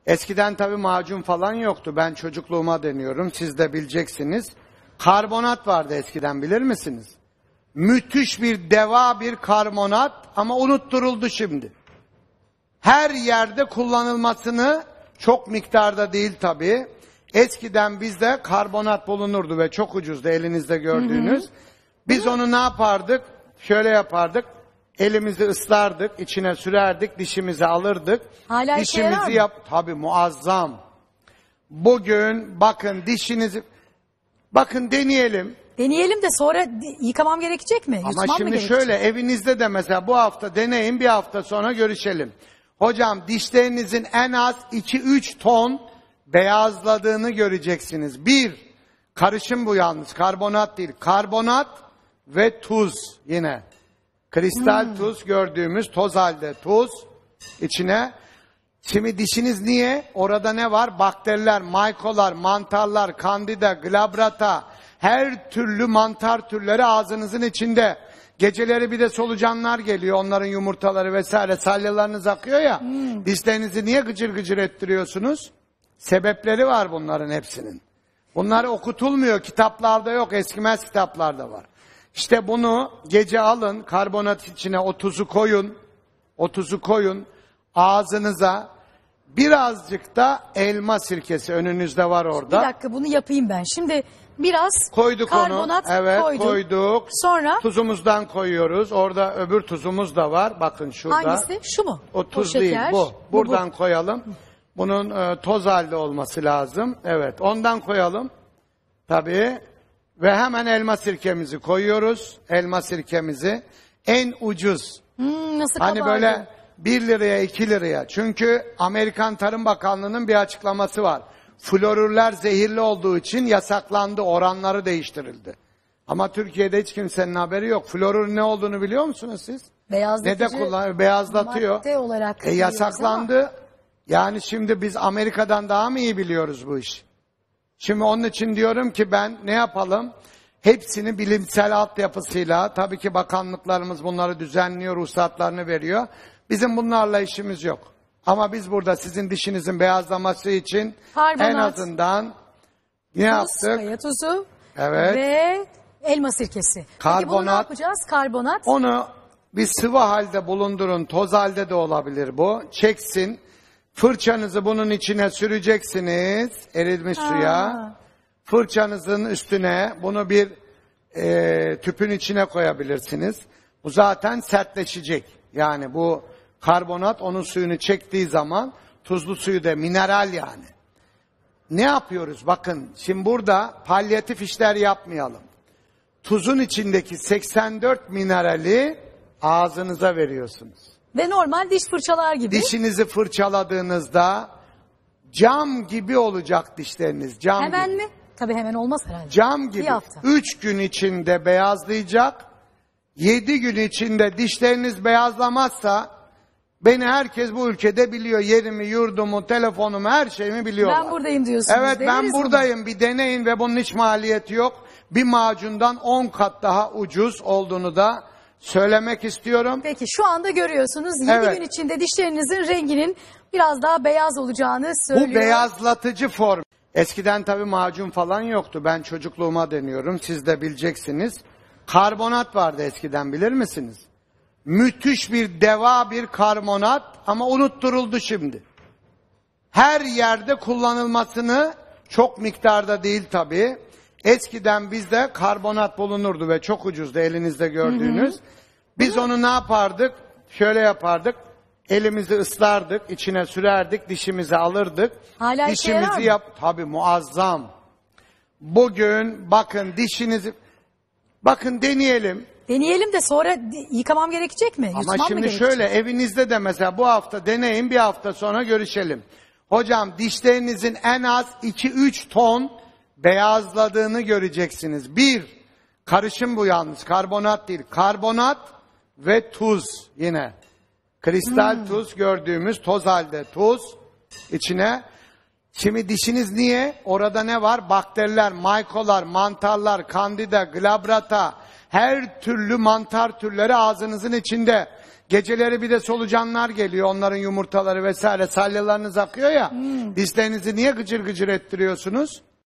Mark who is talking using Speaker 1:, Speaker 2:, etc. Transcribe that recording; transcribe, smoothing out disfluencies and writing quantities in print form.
Speaker 1: Eskiden tabii macun falan yoktu. Ben çocukluğuma deniyorum. Siz de bileceksiniz. Karbonat vardı eskiden, bilir misiniz? Müthiş bir deva bir karbonat ama unutturuldu şimdi. Her yerde kullanılmasını, çok miktarda değil tabii. Eskiden bizde karbonat bulunurdu ve çok ucuzdu, elinizde gördüğünüz. Biz onu ne yapardık? Şöyle yapardık. Elimizi ıslardık, içine sürerdik, dişimizi alırdık.
Speaker 2: Hala işe yarar mı?
Speaker 1: Tabii muazzam. Bugün bakın dişinizi, bakın deneyelim.
Speaker 2: Deneyelim de sonra yıkamam gerekecek mi?
Speaker 1: Ama
Speaker 2: Yutmam mı
Speaker 1: şimdi
Speaker 2: gerekecek?
Speaker 1: şöyle, evinizde de mesela bu hafta deneyin, bir hafta sonra görüşelim. Hocam dişlerinizin en az 2-3 ton beyazladığını göreceksiniz. Bir, karışım bu yalnız, karbonat değil. Karbonat ve tuz yine. Kristal tuz, gördüğümüz toz halde tuz içine. Şimdi dişiniz niye? Orada ne var? Bakteriler, maykolar, mantarlar, kandida, glabrata, her türlü mantar türleri ağzınızın içinde. Geceleri bir de solucanlar geliyor, onların yumurtaları vesaire, salyalarınız akıyor ya. Dişlerinizi niye gıcır gıcır ettiriyorsunuz? Sebepleri var bunların hepsinin. Bunlar okutulmuyor, kitaplarda yok, eskimez kitaplarda var. İşte bunu gece alın, karbonat içine o tuzu koyun, ağzınıza. Birazcık da elma sirkesi önünüzde var orada.
Speaker 2: Bir dakika, bunu yapayım ben. Şimdi biraz
Speaker 1: Koyduk
Speaker 2: karbonat
Speaker 1: onu. Evet,
Speaker 2: koyduk. Sonra
Speaker 1: tuzumuzdan koyuyoruz. Orada öbür tuzumuz da var. Bakın şurada.
Speaker 2: hangisi? Şu mu?
Speaker 1: O tuz
Speaker 2: şeker.
Speaker 1: değil, bu. Buradan
Speaker 2: bu.
Speaker 1: koyalım. Bunun toz halde olması lazım. Evet, ondan koyalım. Tabii. Ve hemen elma sirkemizi koyuyoruz. Elma sirkemizi. En ucuz.
Speaker 2: Nasıl
Speaker 1: Hani
Speaker 2: kabardı?
Speaker 1: böyle 1 liraya 2 liraya. Çünkü Amerikan Tarım Bakanlığı'nın bir açıklaması var. Florürler zehirli olduğu için yasaklandı. Oranları değiştirildi. Ama Türkiye'de hiç kimsenin haberi yok. Florür ne olduğunu biliyor musunuz siz?
Speaker 2: Beyazlatıcı
Speaker 1: Ne de kullanıyor? Beyazlatıyor.
Speaker 2: madde olarak biliyoruz
Speaker 1: Yasaklandı. Yani şimdi biz Amerika'dan daha mı iyi biliyoruz bu işi? Şimdi onun için diyorum ki ben ne yapalım? Hepsini bilimsel altyapısıyla, tabii ki bakanlıklarımız bunları düzenliyor, ruhsatlarını veriyor. Bizim bunlarla işimiz yok. Ama biz burada sizin dişinizin beyazlaması için
Speaker 2: Karbonat,
Speaker 1: en azından ne yaptık?
Speaker 2: kaya tuzu
Speaker 1: Evet.
Speaker 2: ve elma sirkesi. Peki bunu ne
Speaker 1: Karbonat.
Speaker 2: yapacağız? Karbonat.
Speaker 1: Onu bir sıvı halde bulundurun, toz halde de olabilir bu. Çeksin. Fırçanızı bunun içine süreceksiniz, erilmiş suya. Fırçanızın üstüne bunu bir tüpün içine koyabilirsiniz. Bu zaten sertleşecek. Yani bu karbonat onun suyunu çektiği zaman, tuzlu suyu da mineral yani. Ne yapıyoruz? Bakın şimdi burada palyatif işler yapmayalım. Tuzun içindeki 84 minerali ağzınıza veriyorsunuz.
Speaker 2: Ve normal diş fırçalar gibi.
Speaker 1: Dişinizi fırçaladığınızda cam gibi olacak dişleriniz. Cam
Speaker 2: Hemen
Speaker 1: gibi.
Speaker 2: mi? Tabii hemen olmaz herhalde.
Speaker 1: Cam
Speaker 2: Bir
Speaker 1: gibi.
Speaker 2: hafta.
Speaker 1: 3 gün içinde beyazlayacak. 7 gün içinde dişleriniz beyazlamazsa, beni herkes bu ülkede biliyor. Yerimi, yurdumu, telefonumu, her şeyimi biliyorlar.
Speaker 2: Ben buradayım diyorsunuz.
Speaker 1: Evet, ben
Speaker 2: Deneriz onu.
Speaker 1: buradayım. Bir deneyin ve bunun hiç maliyeti yok. Bir macundan 10 kat daha ucuz olduğunu da söylemek istiyorum.
Speaker 2: Peki şu anda görüyorsunuz 7
Speaker 1: Evet.
Speaker 2: gün içinde dişlerinizin renginin biraz daha beyaz olacağını söylüyor.
Speaker 1: Bu beyazlatıcı form. Eskiden tabii macun falan yoktu. Ben çocukluğuma deniyorum. Siz de bileceksiniz. Karbonat vardı eskiden, bilir misiniz? Müthiş bir deva bir karbonat ama unutturuldu şimdi. Her yerde kullanılmasını, çok miktarda değil tabii. Eskiden bizde karbonat bulunurdu ve çok ucuzdu, elinizde gördüğünüz. Biz onu ne yapardık? Şöyle yapardık. Elimizi ıslardık, içine sürerdik, dişimizi alırdık.
Speaker 2: Hala işe yarar mı?
Speaker 1: Tabii muazzam. Bugün bakın dişinizi, bakın deneyelim.
Speaker 2: Deneyelim de sonra yıkamam gerekecek mi?
Speaker 1: Ama
Speaker 2: Yutmam mı
Speaker 1: şimdi
Speaker 2: gerekecek?
Speaker 1: şöyle, evinizde de mesela bu hafta deneyin, bir hafta sonra görüşelim. Hocam dişlerinizin en az 2-3 ton beyazladığını göreceksiniz. Bir, karışım bu yalnız, karbonat değil. Karbonat ve tuz yine. Kristal tuz, gördüğümüz toz halde tuz içine. Şimdi dişiniz niye? Orada ne var? Bakteriler, maykolar, mantarlar, kandida, glabrata, her türlü mantar türleri ağzınızın içinde. Geceleri bir de solucanlar geliyor. Onların yumurtaları vesaire salyalarınız akıyor ya. Dişlerinizi niye gıcır gıcır ettiriyorsunuz?